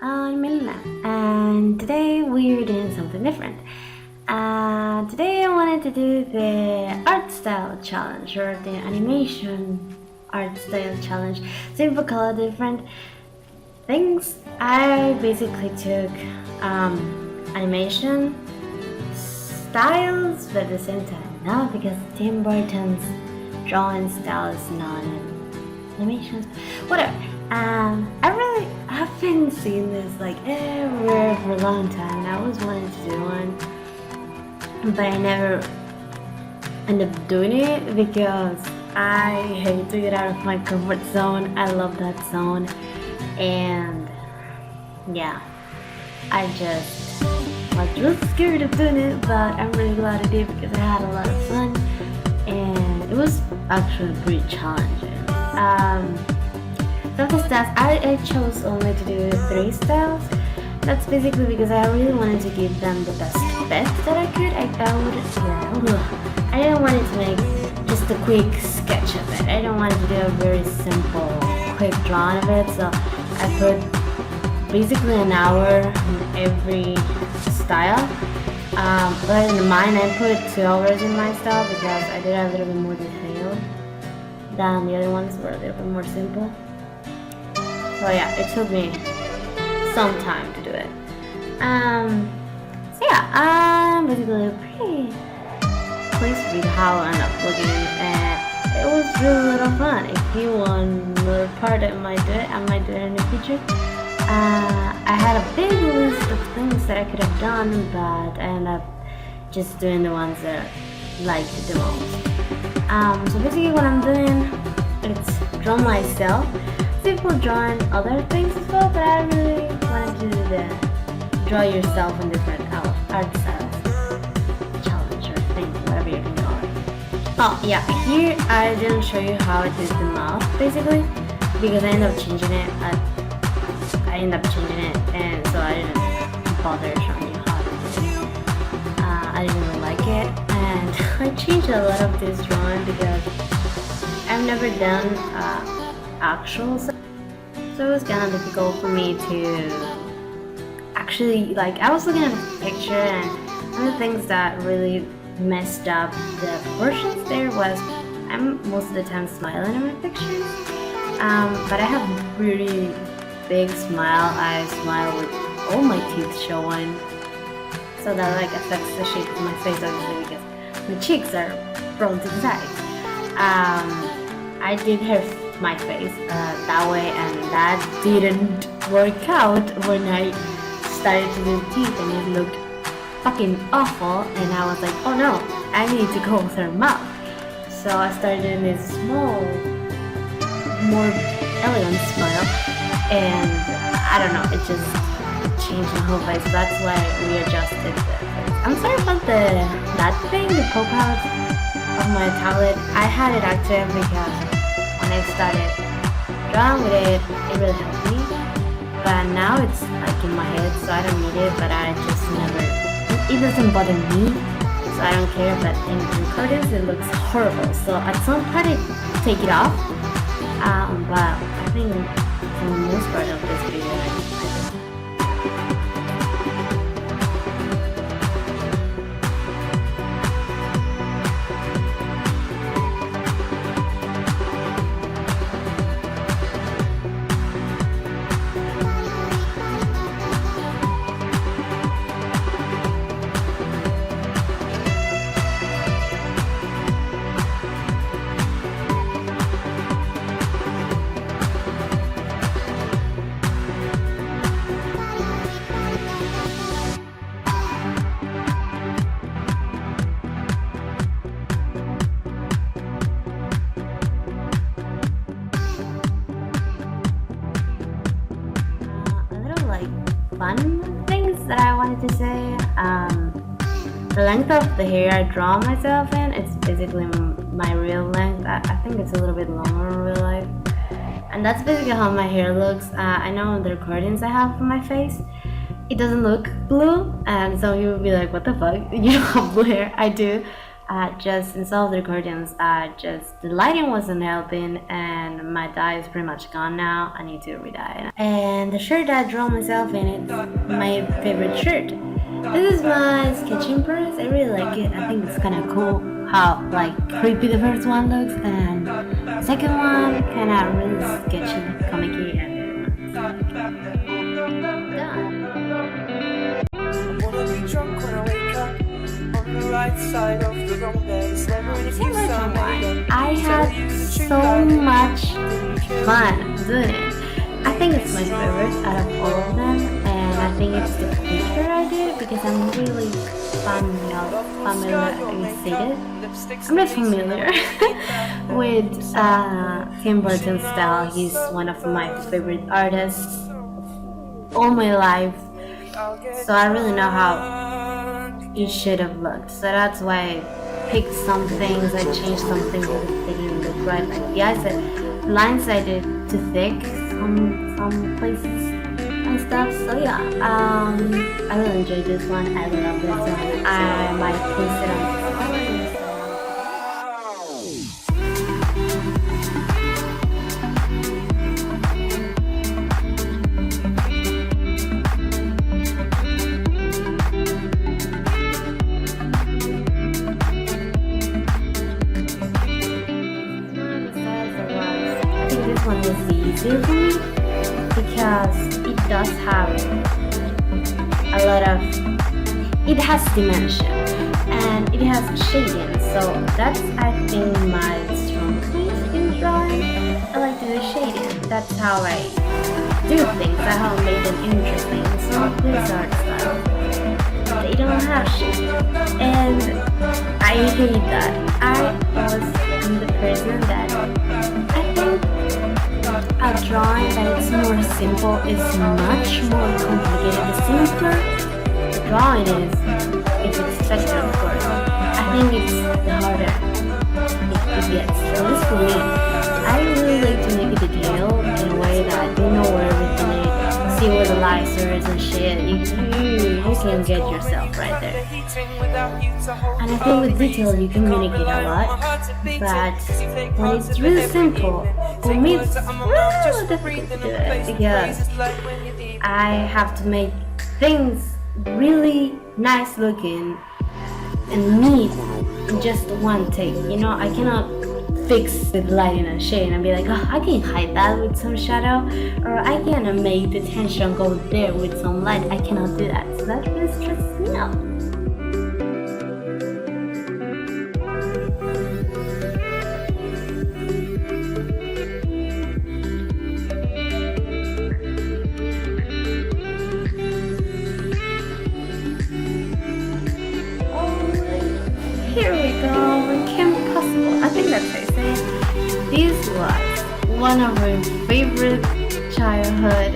I'm Milena, and today we're doing something different. Today I wanted to do the art style challenge, or the animation art style challenge. Simple color, different things. I basically took animation styles, but at the same time, not because Tim Burton's drawing style is not an animation, whatever. I've been seeing this like everywhere for a long time, and I always wanted to do one, but I never end up doing it because I hate to get out of my comfort zone. I love that zone, and yeah, I just was really scared of doing it, but I'm really glad I did because I had a lot of fun, and it was actually pretty challenging. Of the styles, I chose only to do 3 styles. That's basically because I really wanted to give them the best fit that I could. I didn't want it to make just a quick sketch of it. I don't want to do a very simple, quick drawing of it. So I put basically an hour in every style. But in mine, I put 2 hours in my style because I did a little bit more detail than the other ones were a little bit more simple. So yeah, it took me some time to do it. So yeah, I'm basically pretty pleased with how I ended up looking, and it was really a lot of fun. If you want another part, I might do it in the future. I had a big list of things that I could have done, but I ended up just doing the ones that I liked the most. So basically what I'm doing, it's draw myself. People drawing other things as well, but I really wanted to do the draw yourself in different art styles challenge or thing, whatever you can call it. Oh yeah, here I didn't show you how I did the mouth basically because I ended up changing it, and so I didn't bother showing you how to do it. I didn't really like it, and I changed a lot of this drawing because I've never done actual, so it was kind of difficult for me to actually, like, I was looking at the picture, and one of the things that really messed up the proportions there was I'm most of the time smiling in my pictures, but I have really big smile. I smile with all my teeth showing, so that like affects the shape of my face obviously because my cheeks are thrown to the sides. I did have my face that way, and that didn't work out when I started to do teeth, and it looked fucking awful, and I was like, oh no, I need to go with her mouth. So I started doing this small, more elegant smile, and I don't know, it just changed my whole face. That's why we adjusted the face. I'm sorry about that thing, the pop-out of my tablet. I had it active because when I started drawing with it, it really helped me. But now it's like in my head, so I don't need it, but I just never, it doesn't bother me, so I don't care, but in recordings it looks horrible. So at some point I take it off, but I think for the most part of this video, I do. Fun things that I wanted to say. The length of the hair I draw myself in, it's basically my real length. I think it's a little bit longer in real life, and that's basically how my hair looks. I know in the recordings I have for my face, it doesn't look blue, and some people will be like, what the fuck, you don't have blue hair. I do. just instead of the curtains, just the lighting wasn't helping, and my dye is pretty much gone now. I need to re-dye it. And the shirt I draw myself in, it's my favorite shirt. This is my sketching press. I really like it. I think it's kind of cool how like creepy the first one looks, and the second one kind of really sketchy, comic-y, and done. I had so much fun doing it. I think it's my favorite out of all of them, and I think it's the picture I did because I'm really familiar with Tim Burton's style. He's one of my favorite artists all my life, so I really know how it should have looked. So that's why I picked some things, I changed some things so that they didn't look right. Like the lines I did too thick some places and stuff. So yeah, I really enjoyed this one. I love this one. I might post it on this one was easier for me because it does have a lot of, it has dimension and it has shading, so that's I think my strong point in drawing. I like to do shading. That's how I do things. That's how I made them interesting. It's not this art style. They don't have shade, and I hate that. I was the person that I think a drawing that is more simple is much more complicated. The simpler the drawing is, if it's texture, of course, I think it's the harder it gets. So this for me, I really like to make a detail in a way that you know where everything is, see where the lasers and shit. You can get yourself right there. And I think with detail you communicate a lot, but when it's really simple, for me it's really difficult to do it because I have to make things really nice looking and neat in just one take. You know, I cannot fix the lighting and shade and be like, oh, I can hide that with some shadow, or I can make the tension go there with some light. I cannot do that, so that really stresses me out. Here we go, Kim Possible. I think that's how you say it. This was one of my favorite childhood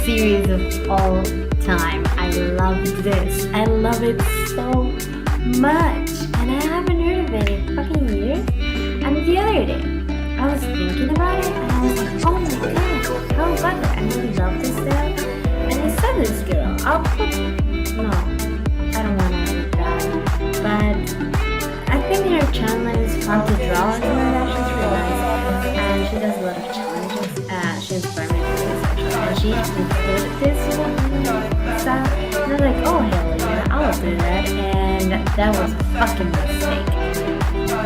series of all time. I love this. I love it so much. And I haven't heard of it in fucking years. And the other day, I was thinking about it and I was like, oh my god, how about that? I really love this style. And I saw this girl. I'll put, no, I don't want to do that. But I think her channel is fun to draw and all that. She's really nice. And she does a lot of challenges. She inspired me to do this actually. And she included this one style. And I was like, oh hell yeah, I'll do that. And that was a fucking mistake.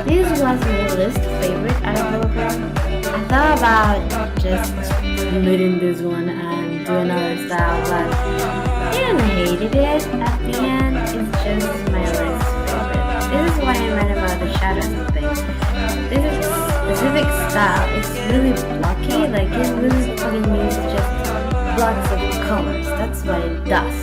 This was my least favorite out of all of them. I thought about just splitting this one and do another style, but I didn't hate it at the end. It's just my least favorite. This is what I meant about the shadows and things. This is specific style. It's really blocky, like it really fucking means just blocks of colors. That's what it does.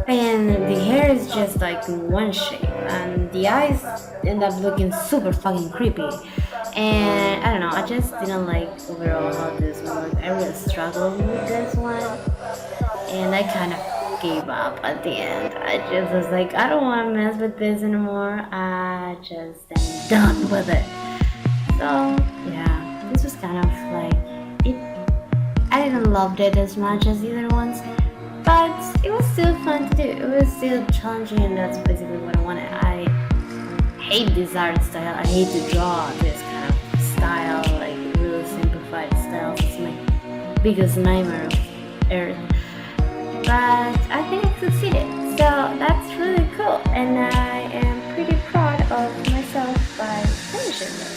And the hair is just like in one shape, and the eyes end up looking super fucking creepy. And I don't know, I just didn't like overall how this one looked. I really struggled with this one, and I kind of gave up at the end. I just was like, I don't want to mess with this anymore. I just am done with it. So yeah, this was kind of like it. I didn't love it as much as the other ones, but it was still fun to do. It was still challenging, and that's basically what I wanted. I hate this art style. I hate to draw this kind of style, like really simplified styles. It's my biggest nightmare of Earth. But I think I succeeded. So that's really cool, and I am pretty proud of myself by finishing this.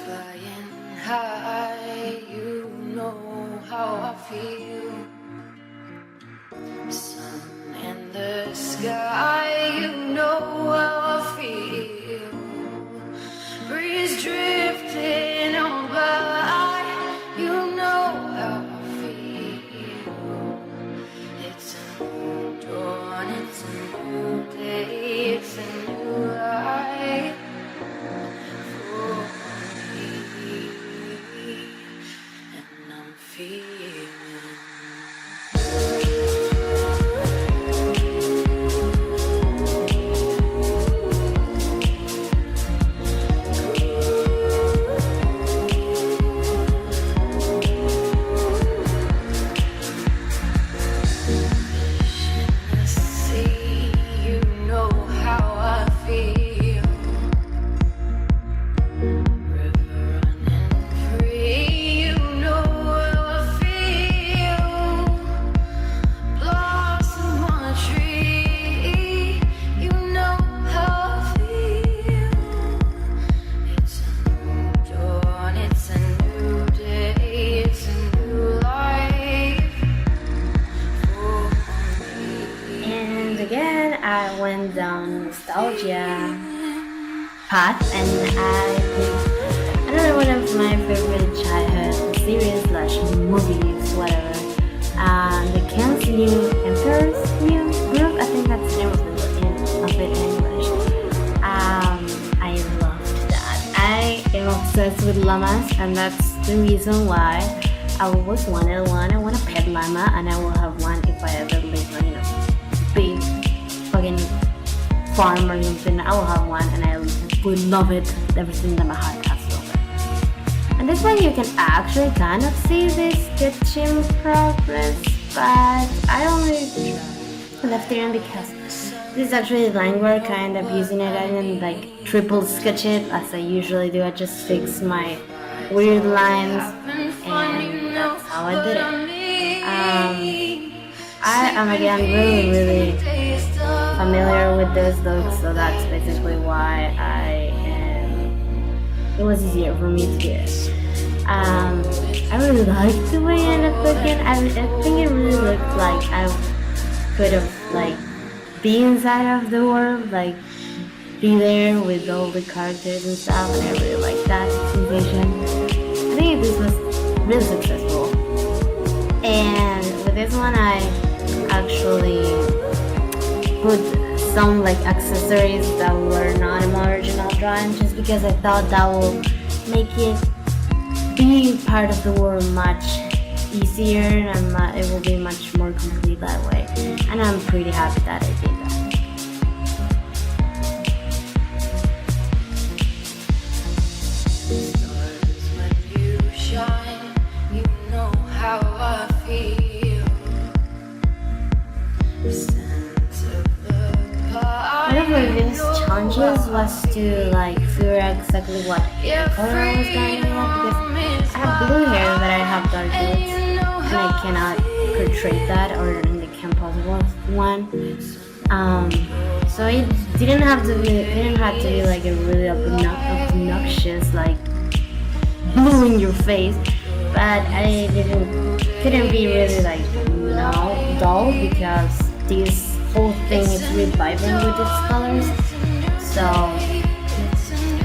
Flying high, you know how I feel. Sun in the sky, you know how I feel. Breeze drifting on by, you know how I feel. It's a new dawn, it's a new day, it's a new life. And I'm feeling the sea, you know how I feel. River running free, you know how I feel. Blossom on a tree, you know how I feel. It's a new dawn, it's a new day, it's a new life for me. And again, I went down nostalgia path, and I picked another one of my favorite childhood series slash movies, whatever. The King's New Emperor's New Groove. I think that's the name of it in English. I loved that. I am obsessed with llamas, and that's the reason why I always wanted one. I want a pet llama, and I will have one if I ever live on, big fucking farm or something. I will have one, and I would love it with everything that my heart has for it. And this one you can actually kind of see this sketching progress, but I only left it in because this is actually line work, kind of using it. I didn't like triple sketch it as I usually do. I just fix my weird lines, and that's how I did it. I am again really familiar with this look, so that's basically why it was easier for me to do it. I really liked the way it ended up looking. I think it really looked like I could have like be inside of the world, like be there with all the characters and stuff, and I really like that sensation. I think this was really successful. And with this one I actually put some like accessories that were not in my original drawing, just because I thought that will make it being part of the world much easier, and it will be much more complete that way. And I'm pretty happy that I did that. Stars when you shine, you know how I feel. One of my biggest challenges was to like figure out exactly what color I was going with, because I have blue hair but I have dark roots, and I cannot portray that, or in the Camp Possible one. So it didn't have to be like a really obnoxious like blue in your face, but I couldn't be really like dull, because this whole thing is really vibrant with its colors. So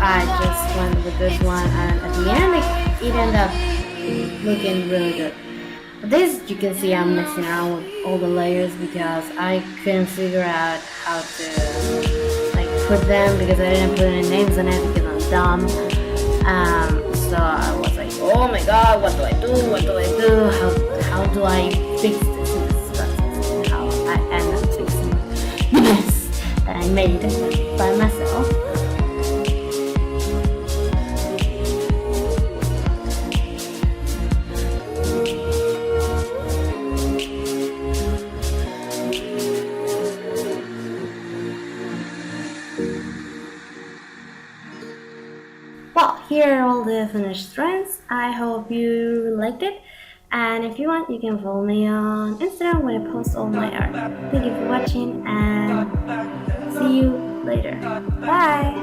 I just went with this one, and at the end it ended up looking really good. But this, you can see I'm messing around with all the layers because I couldn't figure out how to like put them, because I didn't put any names on it because I'm dumb. So I was like, oh my god, what do I do? How do I fix this? And this is how I end up fixing the mess that I made by myself. here are all the finished drawings. I hope you liked it. And if you want, you can follow me on Instagram where I post all my art. Thank you for watching and see you later. Bye!